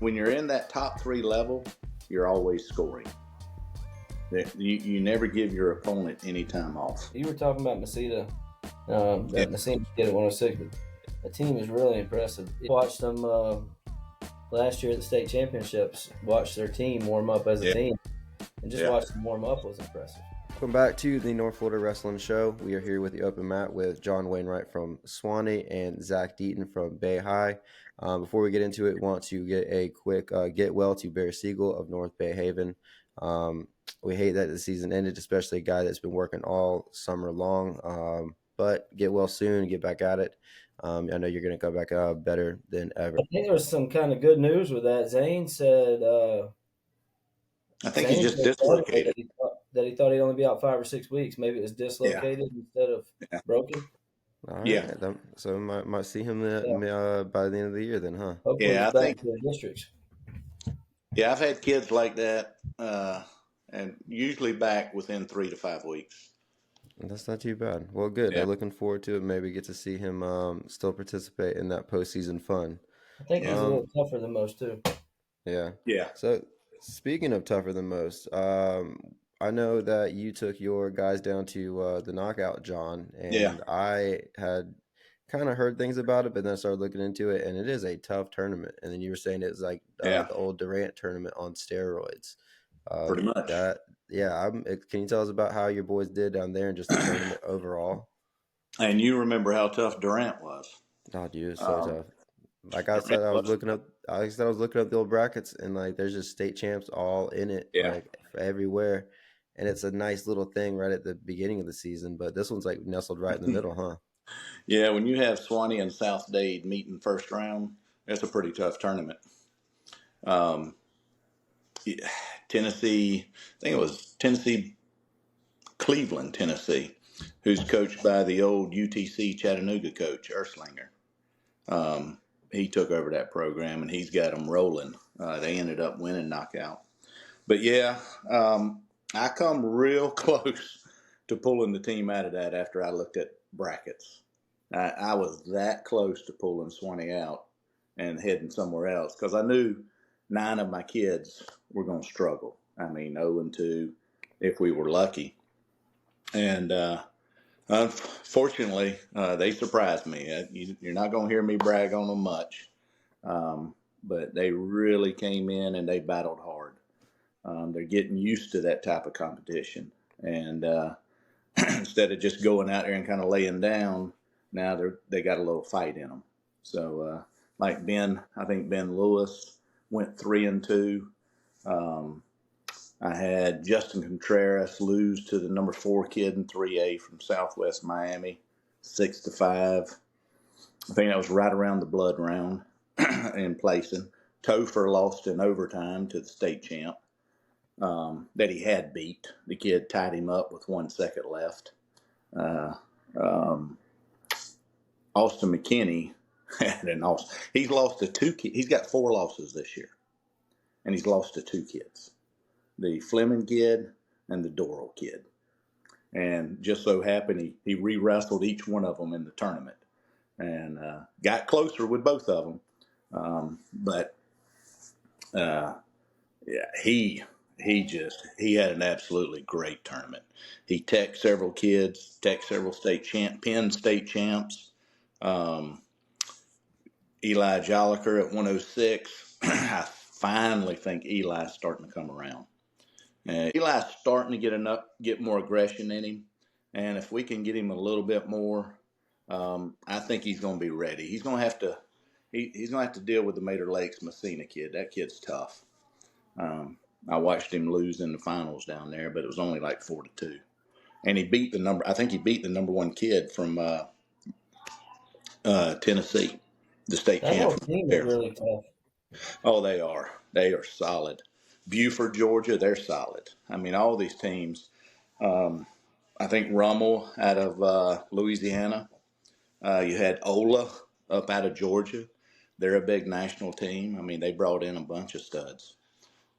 when you're in that top 3 level, you're always scoring. You never give your opponent any time off. You were talking about Masita, that Messina kid at 106, but the team is really impressive. I watched them last year at the state championships, watched their team warm up as a team, and just watch them warm up was impressive. Welcome back to the North Florida Wrestling Show. We are here with the Open Mat with John Wainwright from Suwannee and Zach Deaton from Bay High. Before we get into it, want to get a quick get well to Bear Siegel of North Bay Haven. We hate that the season ended, especially a guy that's been working all summer long. But get well soon, get back at it. I know you're going to come back better than ever. I think there was some kind of good news with that. Zane said, I think he just dislocated. That he thought he'd only be out 5 or 6 weeks. Maybe it was dislocated instead of broken. All right. So might see him by the end of the year then, huh? Hopefully I think to the districts. Yeah, I've had kids like that, and usually back within 3 to 5 weeks. That's not too bad. Well, good. I'm looking forward to it. Maybe get to see him still participate in that postseason fun. I think he's a little tougher than most too. Yeah. Yeah. So speaking of tougher than most, I know that you took your guys down to the knockout, John, and I had kind of heard things about it, but then I started looking into it, and it is a tough tournament. And then you were saying it's like the old Durant tournament on steroids. Pretty much. Can you tell us about how your boys did down there and just the tournament overall? And you remember how tough Durant was. Oh, dude, it's so tough. Like I said, I was looking up the old brackets, and like there's just state champs all in it, like everywhere. And it's a nice little thing right at the beginning of the season, but this one's like nestled right in the middle, huh? Yeah, when you have Suwannee and South Dade meeting first round, it's a pretty tough tournament. Tennessee, I think it was Cleveland, Tennessee, who's coached by the old UTC Chattanooga coach, Erslinger. He took over that program, and he's got them rolling. They ended up winning knockout. But I come real close to pulling the team out of that after I looked at brackets. I was that close to pulling Suwannee out and heading somewhere else because I knew 9 of my kids were going to struggle. I mean, 0-2 if we were lucky. And unfortunately, they surprised me. You're not going to hear me brag on them much, but they really came in and they battled hard. They're getting used to that type of competition. And instead of just going out there and kind of laying down, now they got a little fight in them. So like I think Ben Lewis went 3-2. I had Justin Contreras lose to the number 4 kid in 3A from Southwest Miami, 6-5. I think that was right around the blood round in placing. Topher lost in overtime to the state champ that he had beat. The kid tied him up with 1 second left. Austin McKinney he's lost to 2 kids. He's got 4 losses this year, and he's lost to 2 kids. The Fleming kid and the Doral kid. And just so happened he re-wrestled each one of them in the tournament and got closer with both of them. He had an absolutely great tournament. He teched several kids, several Penn state champs. Eli Jolliker at 106. I finally think Eli's starting to come around. Eli's starting to get more aggression in him, and if we can get him a little bit more, I think he's going to be ready. He's going to have to. He's going to have to deal with the Mater Lakes Messina kid. That kid's tough. I watched him lose in the finals down there, but it was only like 4-2, and he beat the number. I think he beat the number 1 kid from Tennessee, the state champ. That team is really tough. Oh, they are. They are solid. Buford, Georgia, they're solid. I mean, all these teams. I think Rummel out of Louisiana. You had Ola up out of Georgia. They're a big national team. I mean, they brought in a bunch of studs.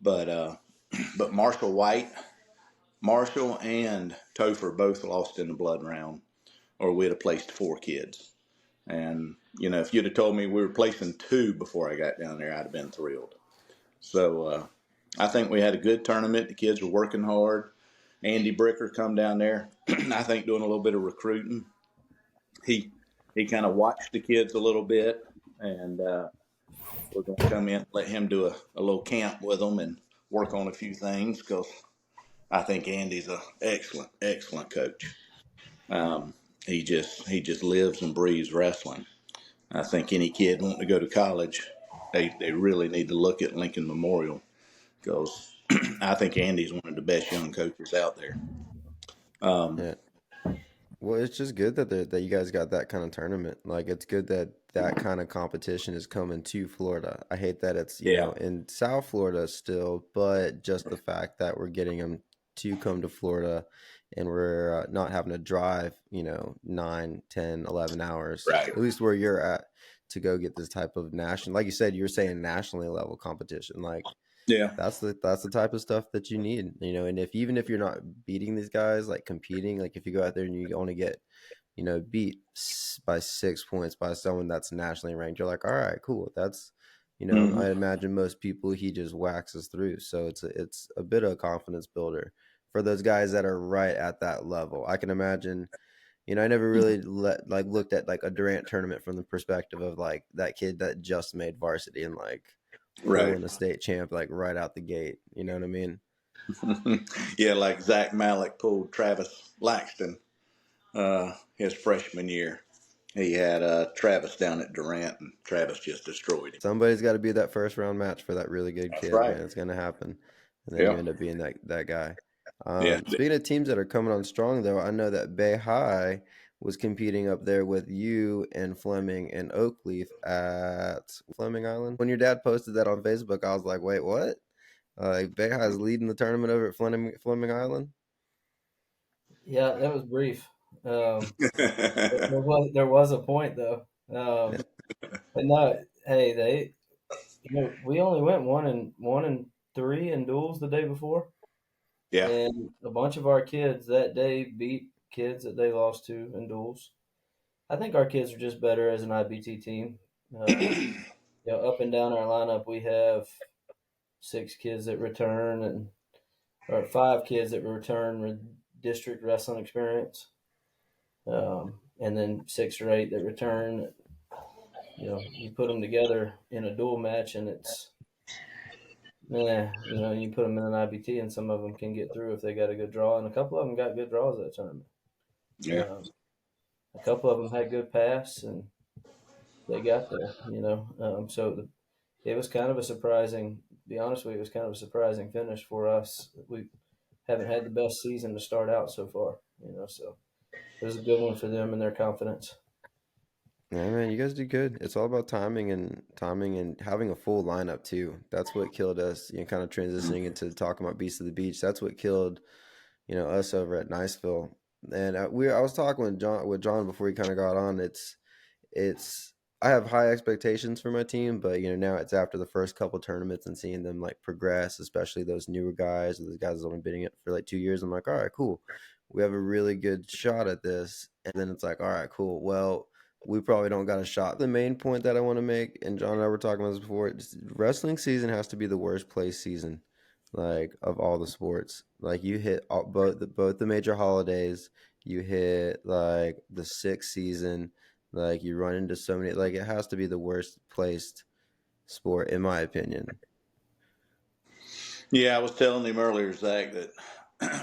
But Marshall and Topher both lost in the blood round, or we'd have placed 4 kids. And, if you'd have told me we were placing 2 before I got down there, I'd have been thrilled. So I think we had a good tournament. The kids were working hard. Andy Bricker come down there, I think doing a little bit of recruiting. He kind of watched the kids a little bit, and we're going to come in and let him do a little camp with them and work on a few things because I think Andy's an excellent coach. Um, he just lives and breathes wrestling. I think any kid wanting to go to college, they really need to look at Lincoln Memorial because I think Andy's one of the best young coaches out there. Yeah. Well, it's just good that you guys got that kind of tournament. Like, it's good that that kind of competition is coming to Florida. I hate that it's, Yeah, in South Florida still, but just the fact that we're getting them to come to Florida and we're not having to drive, 9, 10, 11 hours, right. at least where you're at, to go get this type of national, like you said, you were saying nationally level competition. Like, Yeah, that's the type of stuff that you need, and if even if you're not beating these guys, like competing, like if you go out there and you only get, beat by 6 points by someone that's nationally ranked, you're like, all right, cool. That's, hmm I imagine most people he just waxes through. So it's a bit of a confidence builder for those guys that are right at that level. I can imagine, I never really looked at like a Durant tournament from the perspective of like that kid that just made varsity and like right. pulling a state champ like right out the gate. You know what I mean? Yeah, like Zach Malik pulled Travis Laxton his freshman year. He had Travis down at Durant, and Travis just destroyed him. Somebody's got to be that first round match for that really good That's kid, right. man. It's gonna happen, and then you Yeah, end up being that guy. yeah, Speaking of teams that are coming on strong, though, I know that Bay High was competing up there with you and Fleming and Oakleaf at Fleming Island. When your dad posted that on Facebook, I was like, wait, what? Like Bay High is leading the tournament over at Fleming Island. Yeah, that was brief. There was a point though. Yeah. But no, hey, we only went 1-3 in duels the day before, yeah. and a bunch of our kids that day beat kids that they lost to in duels. I think our kids are just better as an IBT team. Up and down our lineup, we have 6 kids that return, or 5 kids that return with district wrestling experience, and then 6 or 8 that return. You put them together in a dual match, and it's you put them in an IBT, and some of them can get through if they got a good draw, and a couple of them got good draws that tournament. Yeah. A couple of them had good pass, and they got there. It was kind of a surprising. To be honest with you, it was kind of a surprising finish for us. We haven't had the best season to start out so far. So it was a good one for them and their confidence. Yeah, man, you guys do good. It's all about timing and having a full lineup too. That's what killed us, kind of transitioning into talking about Beast of the Beach. That's what killed, us over at Niceville. And I was talking with John before he kind of got on. It's I have high expectations for my team, but now it's after the first couple tournaments and seeing them like progress, especially those newer guys or those guys that have only been in it for like 2 years. I'm like, all right, cool. We have a really good shot at this. And then it's like, all right, cool. Well, we probably don't got a shot. The main point that I want to make, and John and I were talking about this before, wrestling season has to be the worst place season, like of all the sports. Like you hit both the major holidays, you hit like the sixth season, like you run into so many. Like it has to be the worst placed sport, in my opinion. Yeah, I was telling him earlier, Zach, that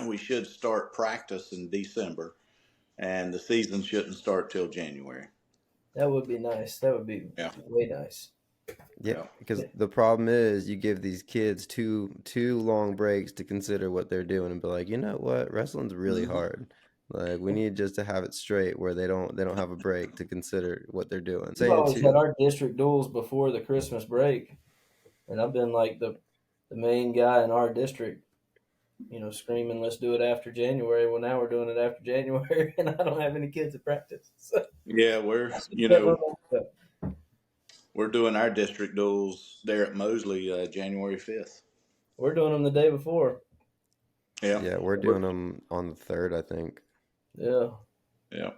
we should start practice in December, and the season shouldn't start till January. That would be nice. That would be Yeah, way nice. Yeah, yeah, because the problem is you give these kids two long breaks to consider what they're doing and be like, you know what, wrestling's really hmm hard. Like we need just to have it straight where they don't have a break to consider what they're doing. We've Saying always had too, our district duels before the Christmas break, and I've been like the main guy in our district, screaming, "Let's do it after January." Well, now we're doing it after January, and I don't have any kids at practice. So yeah. We're doing our district duels there at Mosley January 5th. we're doing them the day before. Yeah, yeah, we're doing them on the third, I think. Yeah. yeah.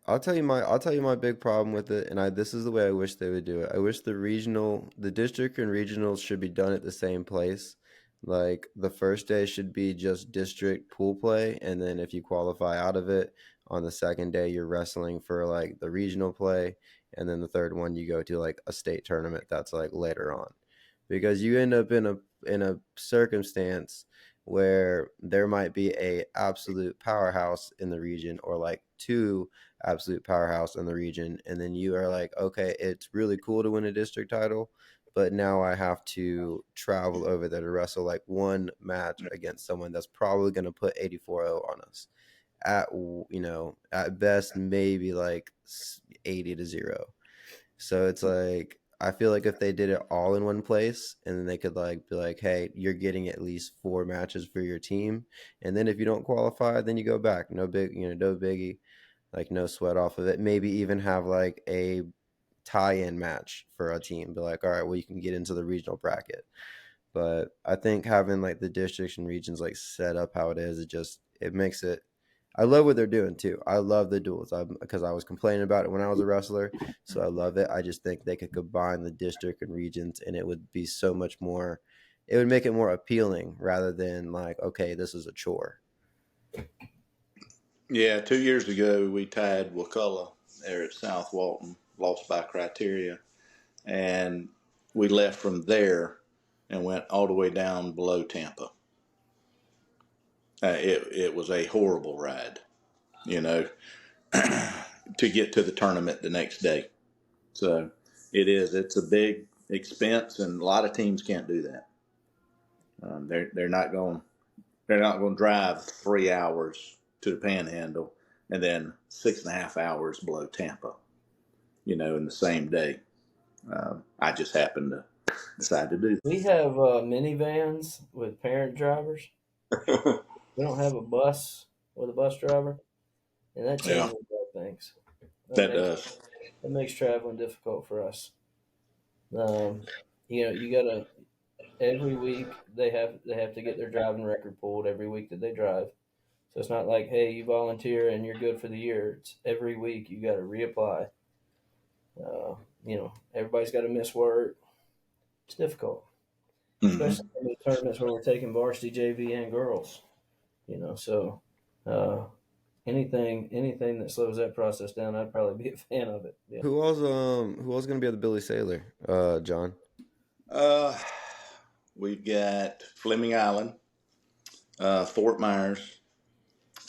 I'll tell you my big problem with it, and this is the way I wish they would do it. I wish the district and regionals should be done at the same place. Like the first day should be just district pool play, and then if you qualify out of it, on the second day you're wrestling for like the regional play, and then the third one you go to like a state tournament that's like later on. Because you end up in a circumstance where there might be a absolute powerhouse in the region or like two absolute powerhouse in the region, and then you are like, okay, it's really cool to win a district title, but now I have to travel over there to wrestle like one match against someone that's probably going to put 84-0 on us at, at best maybe like 80-0. So it's like I feel like if they did it all in one place, and then they could like be like, hey, you're getting at least 4 matches for your team, and then if you don't qualify, then you go back. No big, no biggie, like no sweat off of it. Maybe even have like a tie-in match for a team. Be like, all right, well, you can get into the regional bracket. But I think having like the districts and regions like set up how it is, it makes it. I love what they're doing too. I love the duels because I was complaining about it when I was a wrestler, so I love it. I just think they could combine the district and regions, and it would be so much more. It would make it more appealing rather than like, okay, this is a chore. Yeah, 2 years ago we tied Wakulla there at South Walton, lost by criteria, and we left from there and went all the way down below Tampa. It was a horrible ride, you know, to get to the tournament the next day. So it's a big expense, and a lot of teams can't do that. They're not going to drive 3 hours to the Panhandle and then 6.5 hours below Tampa, in the same day. I just happened to decide to do We have minivans with parent drivers. that. We don't have a bus with a bus driver, and that Yeah, changes things. That that makes does. that makes traveling difficult for us. Um, you gotta every week they have to get their driving record pulled every week that they drive. So it's not like, hey, you volunteer and you're good for the year. It's every week you got to reapply. Everybody's got to miss work. It's difficult, especially Hmm. in the tournaments where we're taking varsity, JV, and girls. So uh, anything that slows that process down, I'd probably be a fan of it. Yeah. Who else gonna be at the Billy Sailor, John? Uh, we've got Fleming Island, Fort Myers,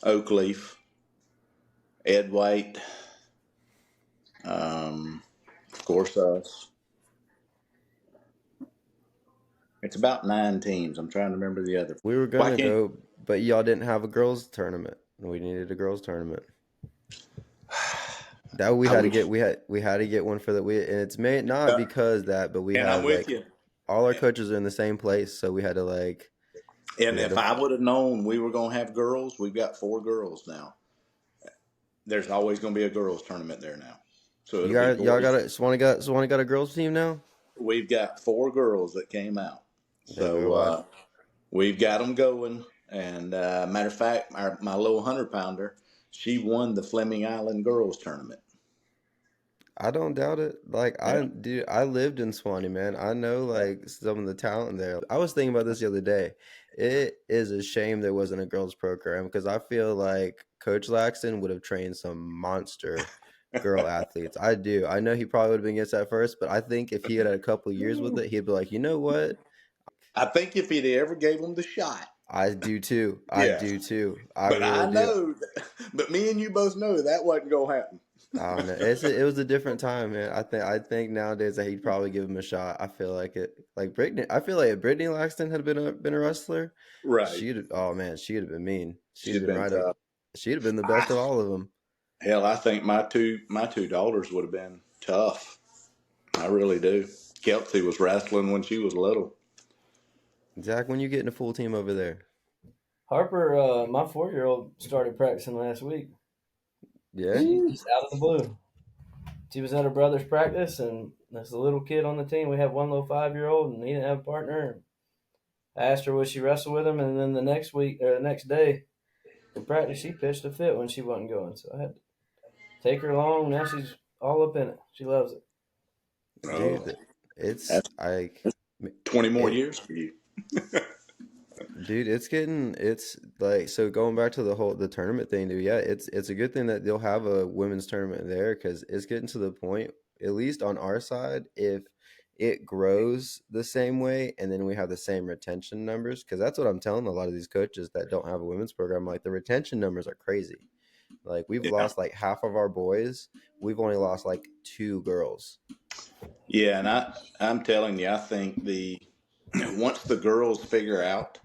Oakleaf, Ed White, of course us. It's about 9 teams. I'm trying to remember the other. We were Why gonna can't? go, but y'all didn't have a girls tournament. We needed a girls tournament. That we I had to wish. get. We had to get one for the we, and it's made not because that, but we And I'm have with like you. all our coaches are in the same place, so And we had if to. I would have known we were going to have girls, we've got 4 girls now. There's always going to be a girls tournament there now. So You it'll be got y'all got boys. a Swanee got a girls team now. We've got 4 girls that came out. There we So go. we've got them going. And matter of fact, my little 100 pounder, she won the Fleming Island girls tournament. I don't doubt it. Like Yeah. I lived in Swanee, man. I know like some of the talent there. I was thinking about this the other day. It is a shame there wasn't a girls program because I feel like Coach Laxton would have trained some monster girl athletes. I do. I know he probably would have been against that first, but I think if he had a couple years with it, he'd be like, you know what? I think if he'd ever gave them the shot. I do too. I Yeah. do too. I But really I do. know, but me and you both know that wasn't going to happen. I don't know. It was a different time, man. I think nowadays that he'd probably give him a shot. I feel like it. Like Brittany, I feel like if Brittany Laxton had been a wrestler, Right. she'd oh man, she'd have been mean. She'd have She's been been right up. tough. She'd have been the I, best of all of them. Hell, I think my two daughters would have been tough. I really do. Kelsey was wrestling when she was little. Zach, when you getting a full team over there? Harper, my 4-year-old started practicing last week. Yeah. She just out of the blue. She was at her brother's practice, and there's a little kid on the team. We have one little 5-year-old, and he didn't have a partner. I asked her would she wrestle with him, and then the next week or the next day in practice, she pitched a fit when she wasn't going. So Take her along. Now she's all up in it. She loves it. Dude, it's That's like 20 more it, years for you. dude, it's like, so going back to the tournament thing, dude. Yeah, it's a good thing that they'll have a women's tournament there, because it's getting to the point, at least on our side, if it grows the same way and then we have the same retention numbers, because that's what I'm telling a lot of these coaches that don't have a women's program. Like, the retention numbers are crazy. Like, we've Yeah. lost like half of our boys. We've only lost like 2 girls. Yeah. And I'm telling you, I think once the girls figure out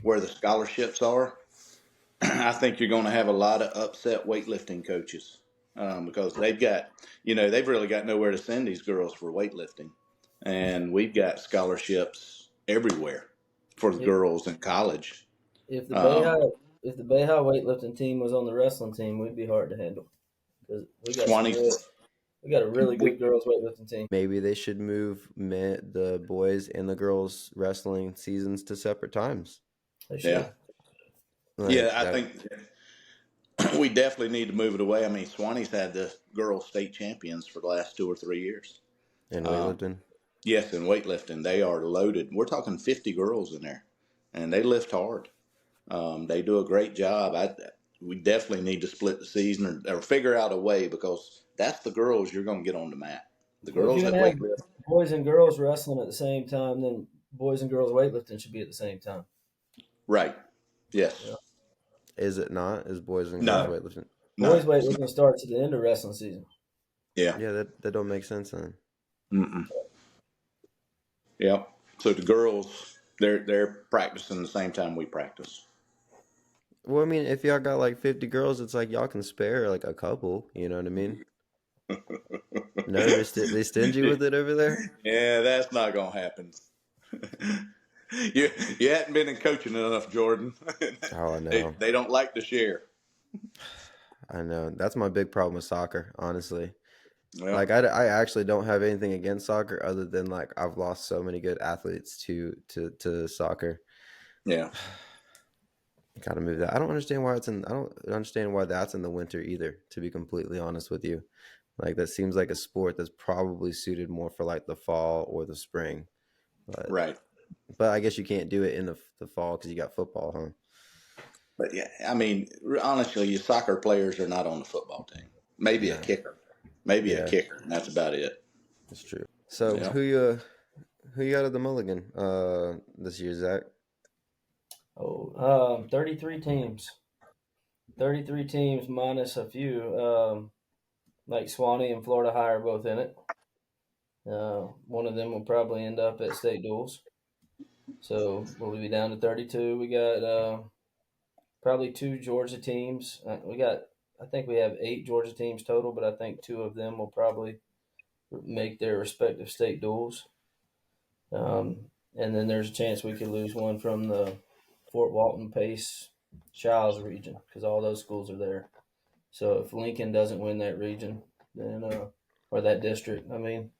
where the scholarships are, I think you're going to have a lot of upset weightlifting coaches, because they've really got nowhere to send these girls for weightlifting. And we've got scholarships everywhere for the If girls in college. if the Um, Bayhigh if the Bayhigh weightlifting team was on the wrestling team, we'd be hard to handle because Suwannee, we got a really we, good girls weightlifting team. Maybe they should move the boys and the girls wrestling seasons to separate times. They yeah. should. Like Yeah, I that, think we definitely need to move it away. I mean, Swanee's had the girls state champions for the last 2 or 3 years. and Um, weightlifting. yes, in weightlifting, they are loaded. We're talking 50 girls in there, and they lift hard. They do a great job. We definitely need to split the season, or figure out a way, because that's the girls you're going to get on the mat. The Well, if girls you're that gonna have weightlift. boys and girls wrestling at the same time, then boys and girls weightlifting should be at the same time. Right. You Yes. know? Is it not? Is boys and girls No. weightlifting? No. Boys weightlifting starts at the end of wrestling season. Yeah. Yeah, that don't make sense then. Mm-mm. Yep. So the girls, they're practicing the same time we practice. Well, I mean, if y'all got like 50 girls, it's like y'all can spare like a couple. You know what I mean? No, they stingy with it over there. Yeah, that's not gonna happen. you you hadn't been in coaching enough, Jordan. Oh, I they know. they don't like to share. I know. That's my big problem with soccer, honestly. Well, Like, I actually don't have anything against soccer, other than like I've lost so many good athletes to soccer. yeah, Got to move that. I don't understand why it's in. I don't understand why that's in the winter either. To be completely honest with you, like, that seems like a sport that's probably suited more for like the fall or the spring. But right. I guess you can't do it in the fall because you got football, huh? But yeah, I mean, honestly, your soccer players are not on the football team. Maybe a No. kicker, Yeah, and that's about it. that's true. So Yeah. who you got at the Mulligan this year, Zach? 33 teams. 33 teams minus a few. Like Suwannee and Florida High are both in it. One of them will probably end up at state duels. So we'll be down to 32. We got probably 2 Georgia teams. I think we have 8 Georgia teams total, but I think 2 of them will probably make their respective state duels. And then there's a chance we could lose one from the Fort Walton Pace Childs region because all those schools are there. So if Lincoln doesn't win that region, then or that district, I mean,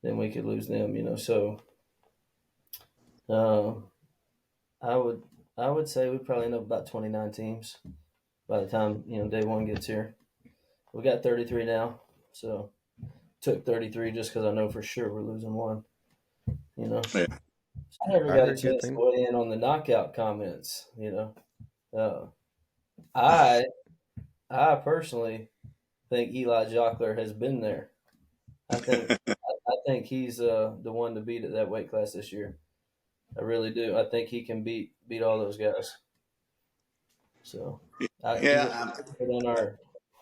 then we could lose them. So uh, I would I would say we probably end up about 29 teams by the time day one gets here. We got 33 now, so took 33 just because I know for sure we're losing one. You know, Yeah. I never I got a heard good chance to things. weigh in on the knockout comments. Uh, I I personally think Eli Jockler has been there. I think he's the one to beat at that weight class this year. I really do. I think he can beat all those guys. So he's Yeah.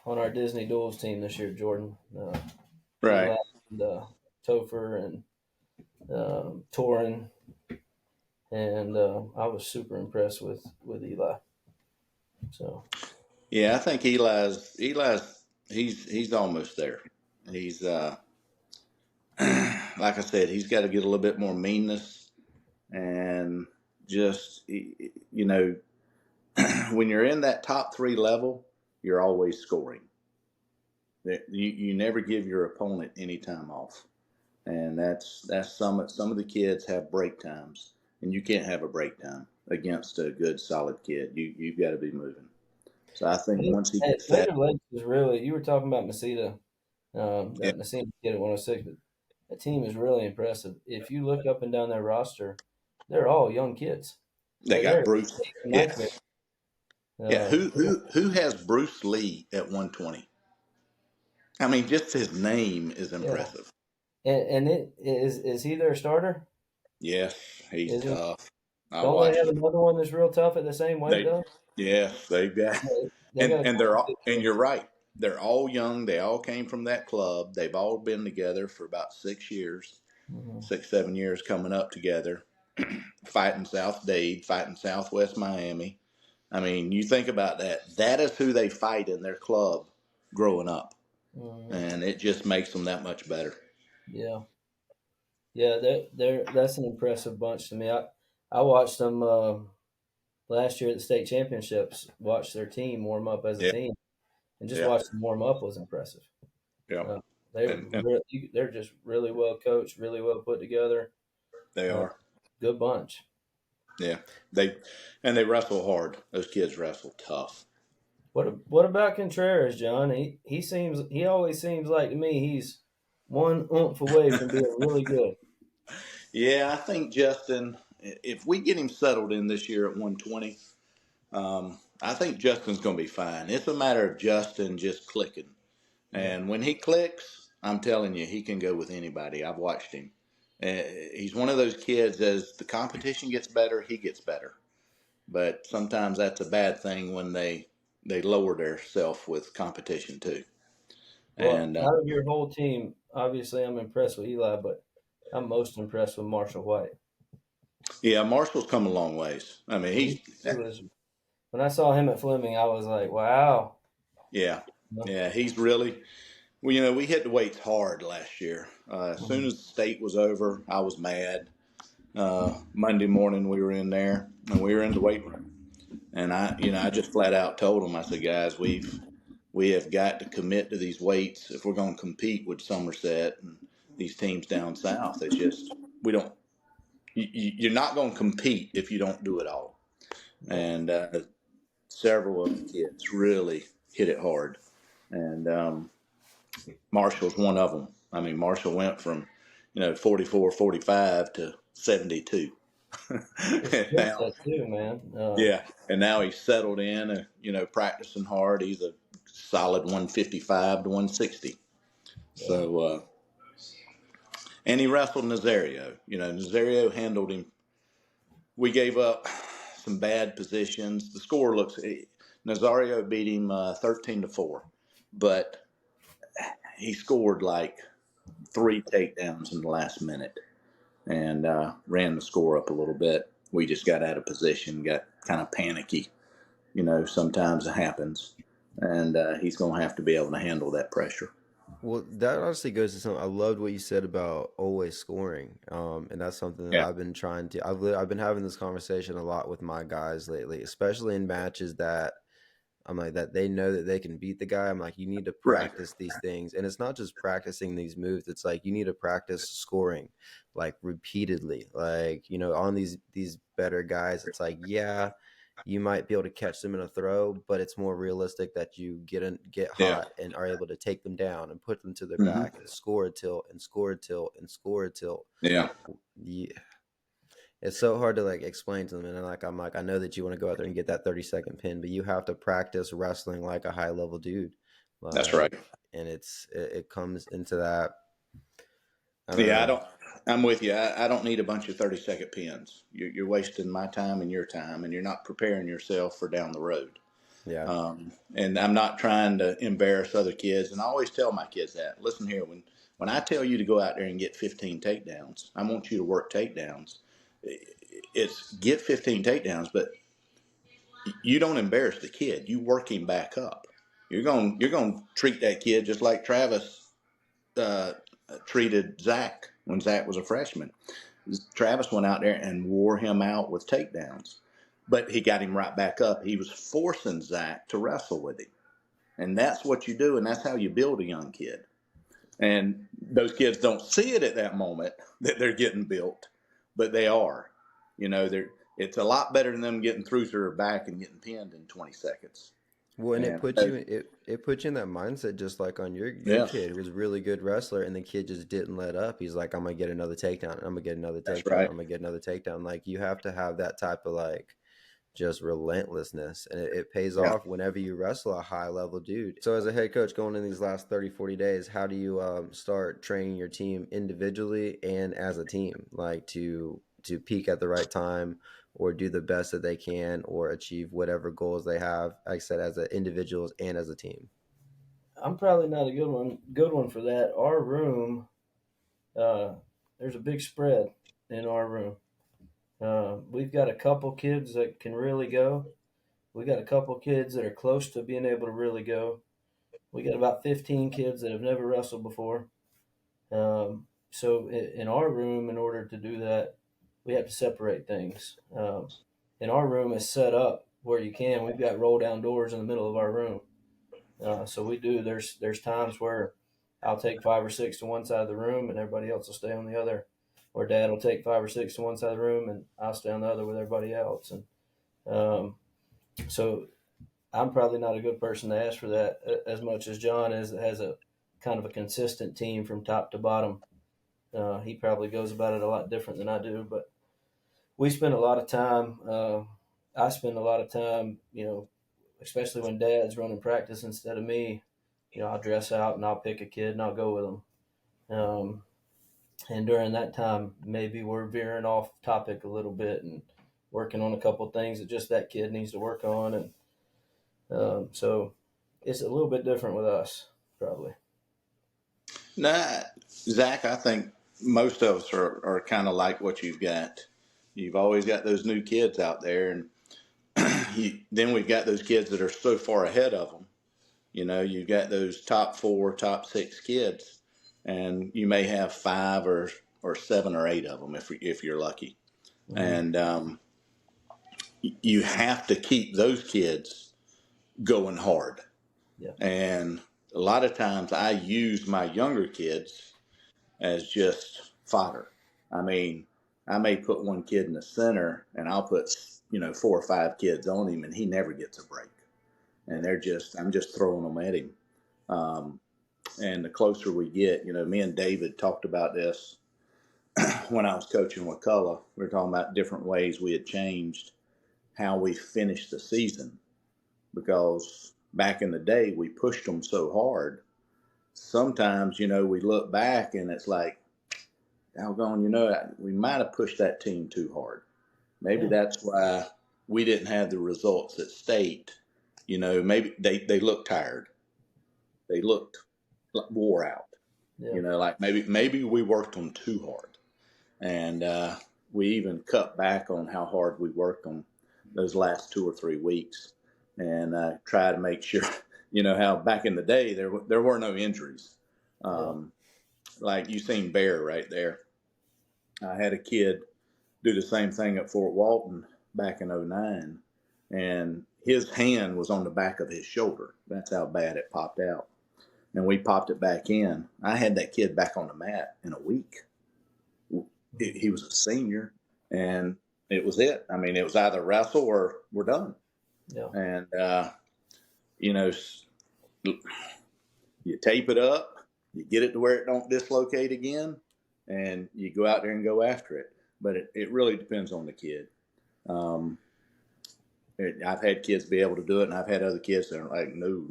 on our Disney Duels team this year, Jordan. Right. Eli and Topher and Torin, and I was super impressed with Eli. So Yeah, I think Eli's he's almost there. He's like I said, he's got to get a little bit more meanness, and just when you're in that top 3 level, you're always scoring. You never give your opponent any time off, and that's some of the kids have break times, and you can't have a break time against a good solid kid. You've got to be moving. So I think once he Hey, gets that, Winter Lakes is really. You were talking about Mesita, yeah, that Messina kid at 106, but that team is really impressive. If you look up and down their roster, they're all young kids. they got They're Bruce. eighth and ninth grade. Yes, yeah. Who Yeah. who who has Bruce Lee at 120? I mean, just his name is Yeah, impressive. and it is he their starter? Yes, he's Is he? tough. I Don't they watched have him. another one that's real tough at the same weight They, though? yes, they've got, They got a and couple they're of all, and kids. you're right. They're all young. They all came from that club. They've all been together for about 6 years, Mhm. 6, 7 years coming up together, fighting South Dade, fighting Southwest Miami. I mean, you think about that. That is who they fight in their club growing up, Mhm. and it just makes them that much better. Yeah, yeah. They're that's an impressive bunch to me. I watched them last year at the state championships. Watched their team warm up as a Yeah, team, and just yeah, watching them warm up was impressive. yeah. Uh, And they're just really well coached, really well put together. they Uh, are. Good bunch. Yeah, they and they wrestle hard. Those kids wrestle tough. What about Contreras, John? He always seems like to me he's one oomph away from being really good. Yeah, I think Justin, if we get him settled in this year at 120, I think Justin's going to be fine. It's a matter of Justin just clicking. Yeah. And when he clicks, I'm telling you, he can go with anybody. I've watched him. He's one of those kids, as the competition gets better, he gets better. But sometimes that's a bad thing when they lower their self with competition too. Well, And out of your whole team, obviously I'm impressed with Eli, but I'm most impressed with Marshall White. yeah, Marshall's come a long ways. I mean, He was when I saw him at Fleming, I was like, wow. yeah, No. yeah, he's really. Well, we hit the weights hard last year. As soon Mhm. as the state was over, I was mad. Monday morning, we were in there and we were in the weight room, and I just flat out told them, I said, guys, we have got to commit to these weights if we're going to compete with Somerset and these teams down south. It's just we don't. You're not going to compete if you don't do it all. Yeah. And several of the kids really hit it hard, and Marshall's one of them. I mean, Marshall went from 44, 45 to 72. The skill Now, set too, man. yeah, and now he's settled in, practicing hard. He's a solid 155 to 160. Yeah. So, and he wrestled Nazario. Nazario handled him. We gave up some bad positions. The score looks, Nazario beat him 13-4, but he scored like 3 takedowns in the last minute and ran the score up a little bit. We just got out of position, got kind of panicky. Sometimes it happens, and he's going to have to be able to handle that pressure. Well, that honestly goes to something. I loved what you said about always scoring, and that's something that Yeah, I've been trying to. I've been having this conversation a lot with my guys lately, especially in matches that I'm like that they know that they can beat the guy. I'm like, you need to right. practice these things, and it's not just practicing these moves. It's like you need to practice scoring, like repeatedly. Like on these better guys, it's like yeah, you might be able to catch them in a throw, but it's more realistic that you get Yeah. hot and are able to take them down and put them to their Hmm. back and score a tilt and score a tilt and score a tilt. Yeah. Yeah, it's so hard to like explain to them, and I'm like, I know that you want to go out there and get that 30-second pin, but you have to practice wrestling like a high level dude, That's right. like, and it comes into that. I don't Yeah, know. I'm with you. I don't need a bunch of 30-second pins. You're wasting my time and your time, and you're not preparing yourself for down the road. Yeah, And I'm not trying to embarrass other kids. And I always tell my kids that. Listen here, when I tell you to go out there and get 15 takedowns, I want you to work takedowns. It's get 15 takedowns, but you don't embarrass the kid. You work him back up. You're going to treat that kid just like Travis uh, treated Zach when Zach was a freshman. Travis went out there and wore him out with takedowns, but he got him right back up. He was forcing Zach to wrestle with him. And that's what you do, and that's how you build a young kid. And those kids don't see it at that moment that they're getting built, but they are. It's a lot better than them getting through to their back and getting pinned in 20 seconds. Well, and it And puts you it puts you in that mindset, just like on your yeah, kid who was a really good wrestler, and the kid just didn't let up. He's like, I'm gonna get another takedown. I'm gonna get another that's takedown. right. I'm gonna get another takedown. Like you have to have that type of like just relentlessness, and it pays Yeah. off whenever you wrestle a high level dude. So as a head coach going in these last 30, 40 days, how do you start training your team individually and as a team, like to peak at the right time or do the best that they can or achieve whatever goals they have, like I said, as a individuals and as a team? I'm probably not a good one for that. Our room, uh, there's a big spread in our room. We've got a couple kids that can really go. We got a couple kids that are close to being able to really go. We got about 15 kids that have never wrestled before. So in our room, in order to do that, we have to separate things. And our room is set up where you can. We've got roll down doors in the middle of our room. So we do. There's times where I'll take 5 or 6 to one side of the room, and everybody else will stay on the other. Or Dad will take 5 or 6 to one side of the room, and I'll stay on the other with everybody else. And so I'm probably not a good person to ask for that as much as John is. That has a kind of a consistent team from top to bottom. He probably goes about it a lot different than I do, but we spend a lot of time. I spend a lot of time, especially when Dad's running practice instead of me. I'll dress out and I'll pick a kid and I'll go with them. And during that time, maybe we're veering off topic a little bit and working on a couple things that just that kid needs to work on. And so it's a little bit different with us, probably. Nah, Zach, I think most of us are kind of like what you've got. You've always got those new kids out there, and then we've got those kids that are so far ahead of them. You've got those top 4, top 6 kids, and you may have 5 or 7 or 8 of them if you're lucky. Mm-hmm. And you have to keep those kids going hard. Yeah. And a lot of times I use my younger kids as just fodder. I mean, I may put one kid in the center and I'll put, 4 or 5 kids on him and he never gets a break. And I'm just throwing them at him. And the closer we get, me and David talked about this when I was coaching Wakulla. We were talking about different ways we had changed how we finished the season because back in the day we pushed them so hard. Sometimes, we look back and it's like, doggone, we might have pushed that team too hard. Maybe Yeah. that's why we didn't have the results at state. Maybe they looked tired. They looked wore out. Yeah. Like maybe we worked them too hard. And we even cut back on how hard we worked them those last 2 or 3 weeks and try to make sure, how back in the day there were no injuries. Yeah. Like you seen Bear right there. I had a kid do the same thing at Fort Walton back in '09, and his hand was on the back of his shoulder. That's how bad it popped out. And we popped it back in. I had that kid back on the mat in a week. He was a senior, and it was it. I mean, it was either wrestle or we're done. Yeah. And, you know, you tape it up, you get it to where it don't dislocate again, and you go out there and go after it. But it really depends on the kid. I've had kids be able to do it, and I've had other kids that are like, no,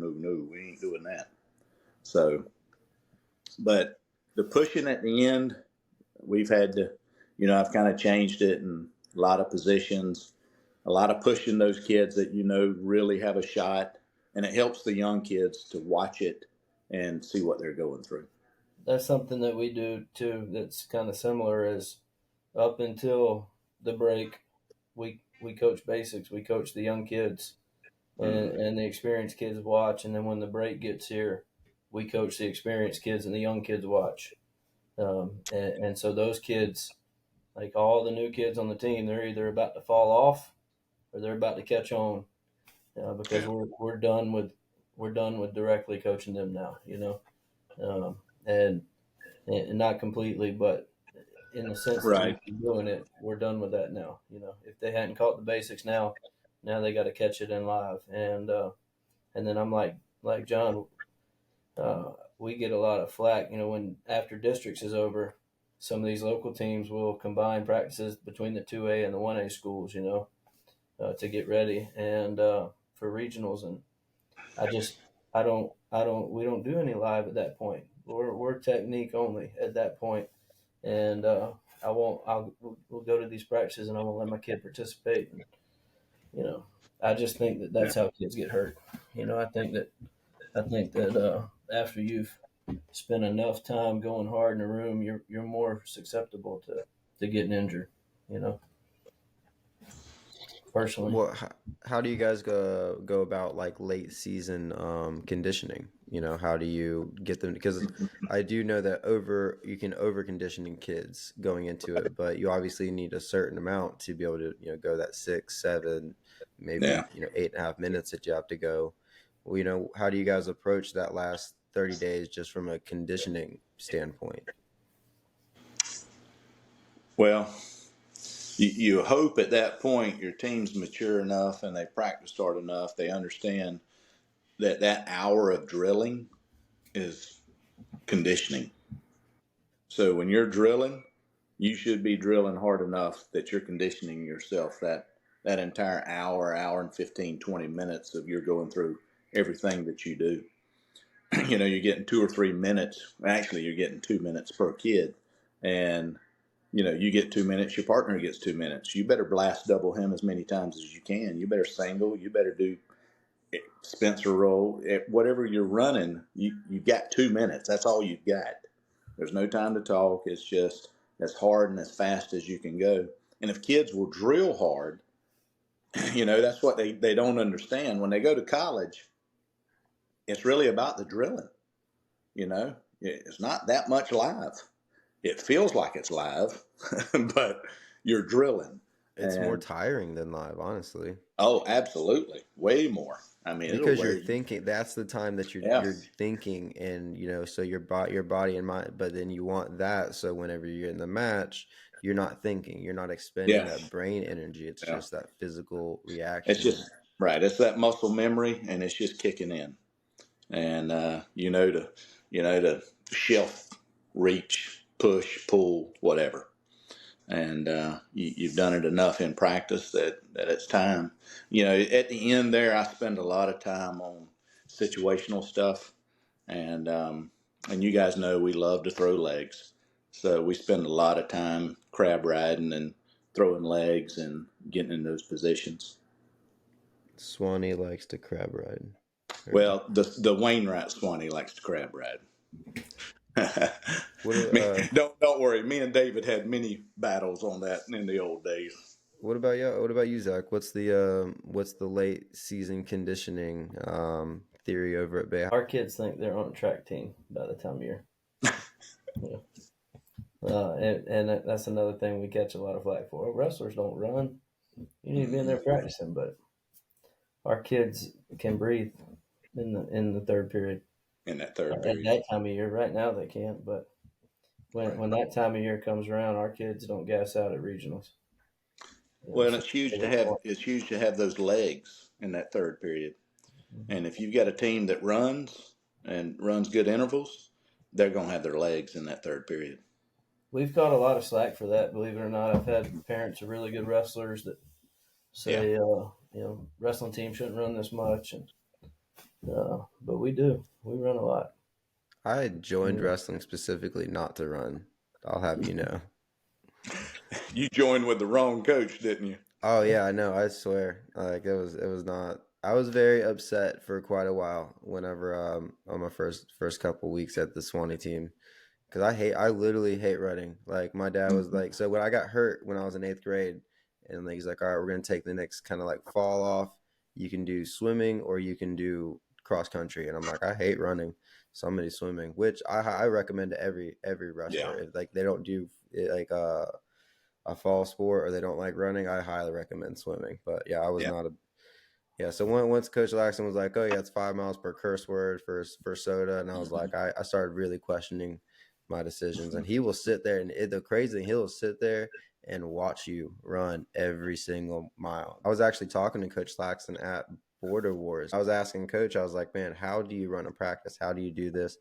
we ain't doing that. So, but the pushing at the end, we've had to, I've kind of changed it in a lot of positions, a lot of pushing those kids that, really have a shot. And it helps the young kids to watch it and see what they're going through. That's something that we do too. That's kind of similar. Is up until the break, we coach basics. We coach the young kids, and Mm-hmm. and the experienced kids watch. And then when the break gets here, we coach the experienced kids, and the young kids watch. And so those kids, like all the new kids on the team, they're either about to fall off or they're about to catch on, because Yeah. we're done with directly coaching them now. And not completely, but in the sense that Right. we've been doing it, we're done with that now. If they hadn't caught the basics now they got to catch it in live. And And then I'm like John, we get a lot of flack, when after districts is over, some of these local teams will combine practices between the 2A and the 1A schools, to get ready and for regionals. And we don't do any live at that point. We're technique only at that point. And we'll go to these practices and I won't let my kid participate. And, I just think that that's how kids get hurt. I think that after you've spent enough time going hard in a room, you're more susceptible to getting injured. Personally. Well, how do you guys go about like late season conditioning? How do you get them? Because I do know that you can over conditioning kids going into it, but you obviously need a certain amount to be able to go that 6, 7, maybe 8.5 minutes that you have to go. Well, how do you guys approach that last 30 days just from a conditioning standpoint? Well, you hope at that point your team's mature enough and they practiced hard enough, they understand that hour of drilling is conditioning. So when you're drilling, you should be drilling hard enough that you're conditioning yourself that entire hour and 15, 20 minutes of you're going through everything that you do. You're getting 2 or 3 minutes. Actually, you're getting 2 minutes per kid. And, you get 2 minutes, your partner gets 2 minutes. You better blast double him as many times as you can. You better single. You better do Spencer roll. Whatever you're running, you got 2 minutes. That's all you've got. There's no time to talk. It's just as hard and as fast as you can go. And if kids will drill hard, that's what they don't understand. When they go to college, it's really about the drilling. It's not that much live. It feels like it's live, but you're drilling. It's more tiring than live, honestly. Oh, absolutely. Way more. I mean, Because you're thinking, that's the time that you're thinking, and so your body and mind, but then you want that, so whenever you're in the match, you're not thinking, you're not expending that brain energy. It's just that physical reaction. It's just right. It's that muscle memory, and it's just kicking in. And to shelf, reach, push, pull, whatever. And you've done it enough in practice that it's time. At the end there, I spend a lot of time on situational stuff, and you guys know we love to throw legs, so we spend a lot of time crab riding and throwing legs and getting in those positions. Suwannee likes to crab ride. Well, the Wainwright Suwannee likes to crab ride. Don't worry. Me and David had many battles on that in the old days. What about you? What about you, Zach? What's the late season conditioning theory over at Bay? Our kids think they're on a track team by the time of year. And that's another thing we catch a lot of flack for. Wrestlers don't run. You need to be in there practicing, but our kids can breathe in the third period. In that third period. At that time of year, right now they can't, but when that time of year comes around, our kids don't gas out at regionals. Well, it's huge to have those legs in that third period. And if you've got a team that runs good intervals, they're going to have their legs in that third period. We've got a lot of slack for that, believe it or not. I've had parents of really good wrestlers that say, wrestling team shouldn't run this much, but we do. We run a lot. I joined wrestling specifically not to run. I'll have you know. You joined with the wrong coach, didn't you? Oh yeah, I know. I swear, like it was not. I was very upset for quite a while whenever on my first couple weeks at the Suwannee team, because I literally hate running. Like my dad was like, so when I got hurt when I was in 8th grade, and he's like, all right, we're gonna take the next kind of like fall off. You can do swimming or you can do cross country, and I'm like, I hate running, so I'm gonna do swimming, which I recommend to every wrestler. If like they don't do like a fall sport or they don't like running, I highly recommend swimming. But yeah, I was not a so once Coach Laxton was like, oh yeah, it's 5 miles per curse word for soda, and I was like, I started really questioning my decisions. And he will sit there, and the crazy thing, he'll sit there and watch you run every single mile. I was actually talking to Coach Laxton at border wars. I was asking coach, I was like, man, how do you run a practice? How do you do this?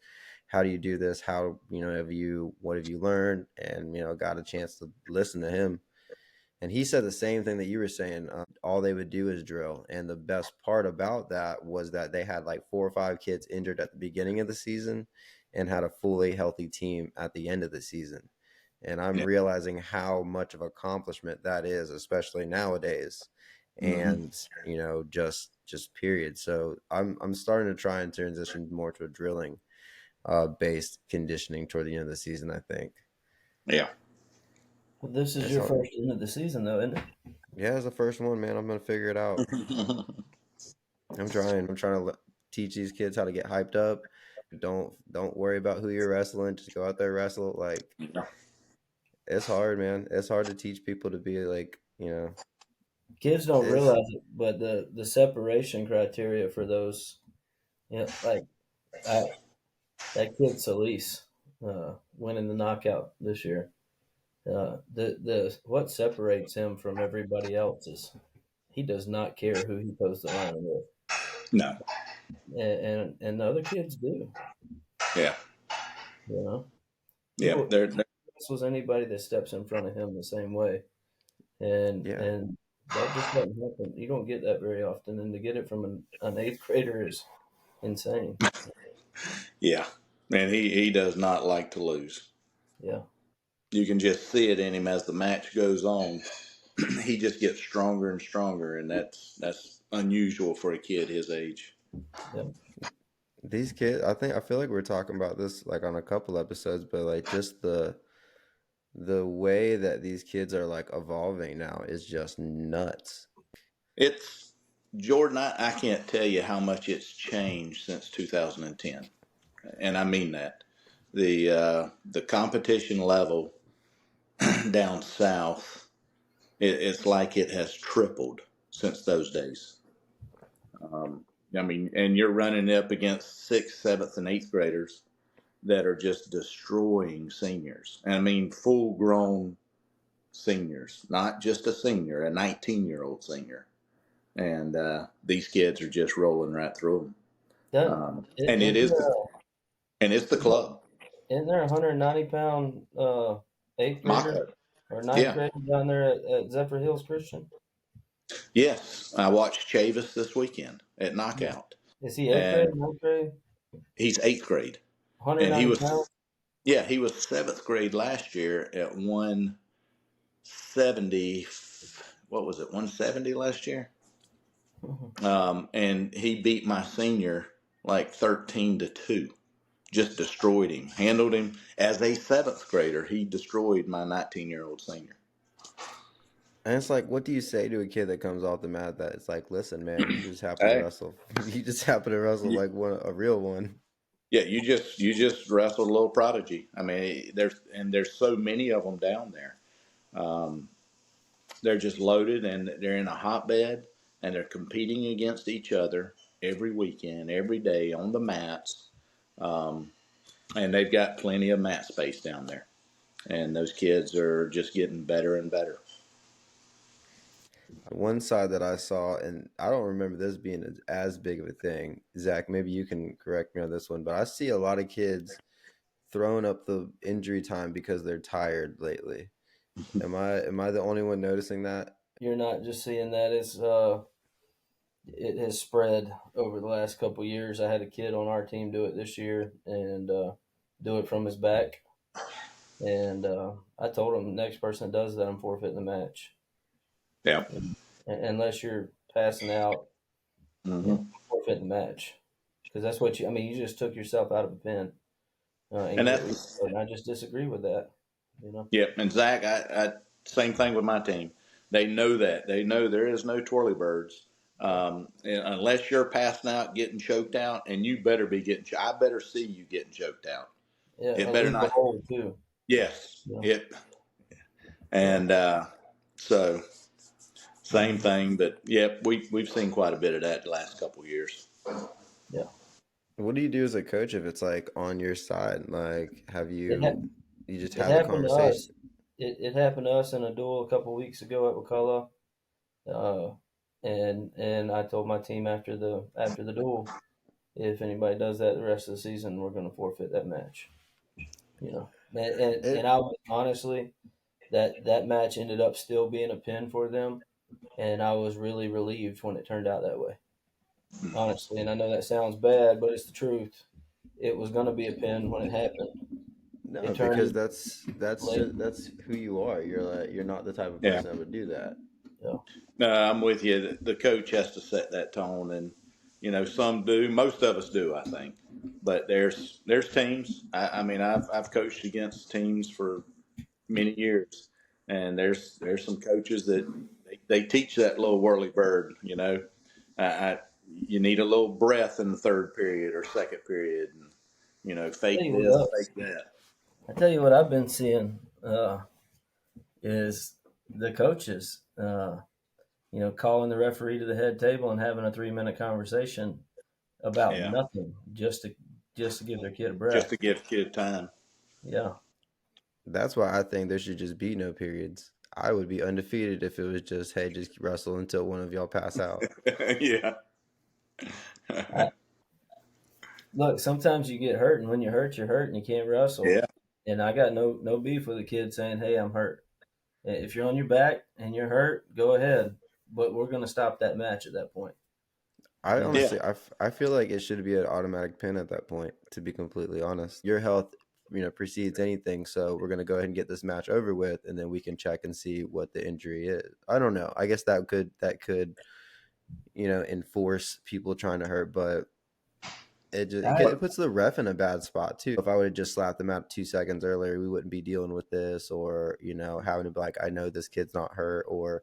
How do you do this? How, what have you learned? And, got a chance to listen to him. And he said the same thing that you were saying. All they would do is drill. And the best part about that was that they had like 4 or 5 kids injured at the beginning of the season and had a fully healthy team at the end of the season. And I'm Yeah. realizing how much of accomplishment that is, especially nowadays. And, just period. So I'm starting to try and transition more to a drilling based conditioning toward the end of the season, I think. Yeah. Well, this is It's your hard. first end of the season, though, isn't it? Yeah, it's the first one, man. I'm gonna figure it out. I'm trying. I'm trying to teach these kids how to get hyped up. Don't worry about who you're wrestling. Just go out there, wrestle. Like, Yeah. it's hard, man. It's hard to teach people to be like, Kids don't it's realize it, but the separation criteria for those, like that kid Solis, winning the knockout this year. The what separates him from everybody else is he does not care who he toes the line with, No. and the other kids do. Yeah. You know, he Yeah. will They're wrestles anybody that steps in front of him the same way, and yeah. and that just doesn't happen. You don't get that very often, and to get it from an eighth grader is insane. yeah. And he does not like to lose. Yeah, You can just see it in him as the match goes on. He just gets stronger and stronger, and that's unusual for a kid his age. yeah. These kids, I feel like we're talking about this like on a couple episodes, but like just the way that these kids are like evolving now is just nuts. It's Jordan. I can't tell you how much it's changed since 2010, and I mean that. The competition level down south, it's like it has tripled since those days. I mean, and you're running up against sixth, seventh, and eighth graders that are just destroying seniors. And I mean, full grown seniors, not just a senior, a 19-year-old senior. And these kids are just rolling right through them. That And isn't it's the club. isn't there a 190-pound eighth grader Mako. or ninth Yeah. grader down there at Zephyr Hills Christian? Yes. I watched Chavis this weekend at Knockout. Is he eighth grade, And ninth grade? he's eighth grade. And 190 pounds? he was seventh grade last year at 170. What was it, 170 last year? And he beat my senior like 13-2. Just destroyed him, handled him as a seventh grader. He destroyed my 19-year-old senior. And it's like, what do you say to a kid that comes off the mat that it's like, listen, man, you just happen to Hey, wrestle. You just happen to wrestle like a real one. yeah, you just wrestled a little prodigy. I mean, there's so many of them down there. They're just loaded and they're in a hotbed and they're competing against each other every weekend, every day on the mats. And they've got plenty of mat space down there. And those kids are just getting better and better. One side that I saw, and I don't remember this being as big of a thing. Zach, maybe you can correct me on this one, but I see a lot of kids throwing up the injury time because they're tired lately. Am I the only one noticing that? You're not just seeing that. It has spread over the last couple of years. I had a kid on our team do it this year and do it from his back. And I told him the next person that does that, I'm forfeiting the match. Yeah. Unless you're passing out, Mm-hmm. forfeit the match. Because that's what you just took yourself out of a pin and And get that's restarted. And I just disagree with that. You know? Yep. And Zach, I same thing with my team. They know that. They know there is no twirly birds. And unless you're passing out, getting choked out, and you better be getting. I better see you getting choked out. Yeah, It a better lead the not. hole too. Yes. You know? It. Yeah, And so same thing. But yep, we've seen quite a bit of that the last couple of years. yeah. What do you do as a coach if it's like on your side? Like, It ha- you just it have the happened to conversation? us. It happened to us in a duel a couple weeks ago at Wakulla. And I told my team after the duel, if anybody does that the rest of the season, we're going to forfeit that match. And I was honestly, that match ended up still being a pin for them, and I was really relieved when it turned out that way. Honestly, and I know that sounds bad, but it's the truth. It was going to be a pin when it happened. No, It because turned late. that's who you are. You're not the type of Yeah. person that would do that. Yeah. No, I'm with you. The coach has to set that tone, and some do. Most of us do, I think. But there's teams. I mean, I've coached against teams for many years, and there's some coaches that they teach that little whirly bird. You need a little breath in the third period or second period, and Tell fake you this, what, fake that. I tell you what I've been seeing is the coaches, calling the referee to the head table and having a 3-minute conversation about Yeah, nothing, just to give their kid a just breath. to give kid time. Yeah. That's why I think there should just be no periods. I would be undefeated if it was just, hey, just wrestle until one of y'all pass out. Yeah. Look, sometimes you get hurt, and when you're hurt and you can't wrestle. Yeah. And I got no beef with a kid saying, "Hey, I'm hurt." If you're on your back and you're hurt, go ahead. But we're going to stop that match at that point. I You know? Yeah. honestly, I feel like it should be an automatic pin at that point, to be completely honest. Your health, precedes anything. So we're going to go ahead and get this match over with, and then we can check and see what the injury is. I don't know. I guess that could, enforce people trying to hurt, but it puts the ref in a bad spot too. If I would have just slapped them out 2 seconds earlier, we wouldn't be dealing with this, or having to be like, I know this kid's not hurt. Or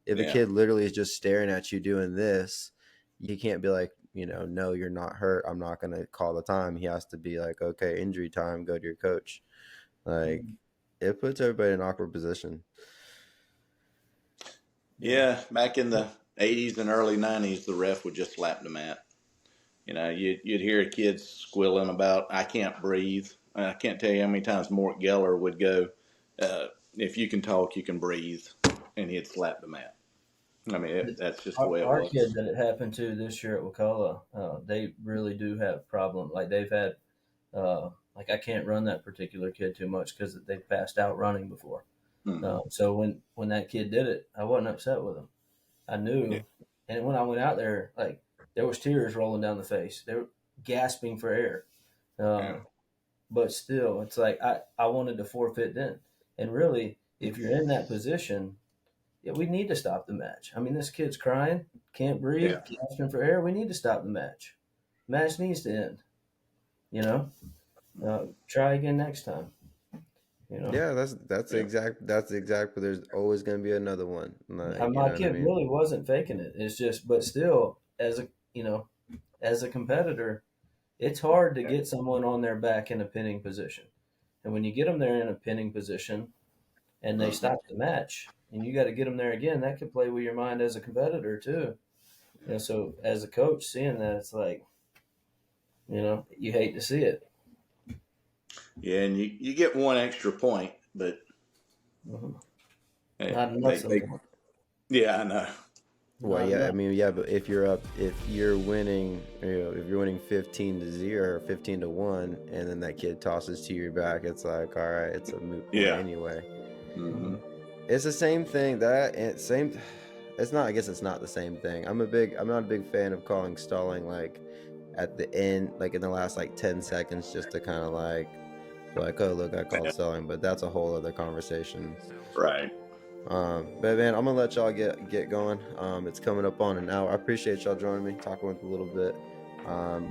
if a kid literally is just staring at you doing this, you can't be like, no, you're not hurt, I'm not going to call the time. He has to be like, okay, injury time, go to your coach. Like, it puts everybody in an awkward position. Yeah, back in the 80s and early 90s, the ref would just slap the mat. You'd hear a kid squilling about, I can't breathe. I can't tell you how many times Mort Geller would go, if you can talk, you can breathe. And he'd slap the mat. I mean, that's just the way it Our was. kid that it happened to this year at Wakulla, they really do have problems. Like they've had, I can't run that particular kid too much because they've passed out running before. Mm-hmm. So when that kid did it, I wasn't upset with him. I knew, Yeah. And when I went out there, there was tears rolling down the face. They were gasping for air. But still, it's like I wanted to forfeit then. And really, if you're in that position, we need to stop the match. I mean, this kid's crying, can't breathe, gasping for air. We need to stop the match. Match needs to end. Try again next time. Yeah, that's exactly. There's always going to be another one. My kid really wasn't faking it. It's just, but still, as a competitor, it's hard to get someone on their back in a pinning position. And when you get them there in a pinning position and they stop the match and you got to get them there again, that could play with your mind as a competitor too. So as a coach, seeing that, it's like, you hate to see it. Yeah, and you get one extra point, but Not enough. Yeah, I know. Well, yeah, I mean, yeah, but if you're winning, if you're winning 15-0 or 15-1, and then that kid tosses to your back, it's like, all right, it's a moot point anyway. Mm-hmm. It's the same thing. It's not. I guess it's not the same thing. I'm not a big fan of calling stalling at the end, in the last 10 seconds, just to kind of be like, oh look, I called stalling. But that's a whole other conversation. Right. But man, I'm gonna let y'all get going. It's coming up on an hour. I appreciate y'all joining me, talking with a little bit.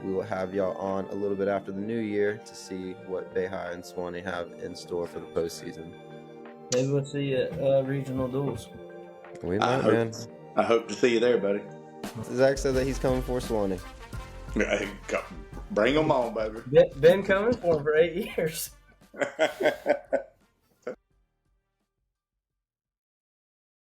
We will have y'all on a little bit after the new year to see what Bay High and Suwannee have in store for the postseason. Maybe we'll see you at regional duels. We might, man. I hope to see you there, buddy. Zach said that he's coming for Suwannee. Bring them on, baby. Been coming for him for 8 years.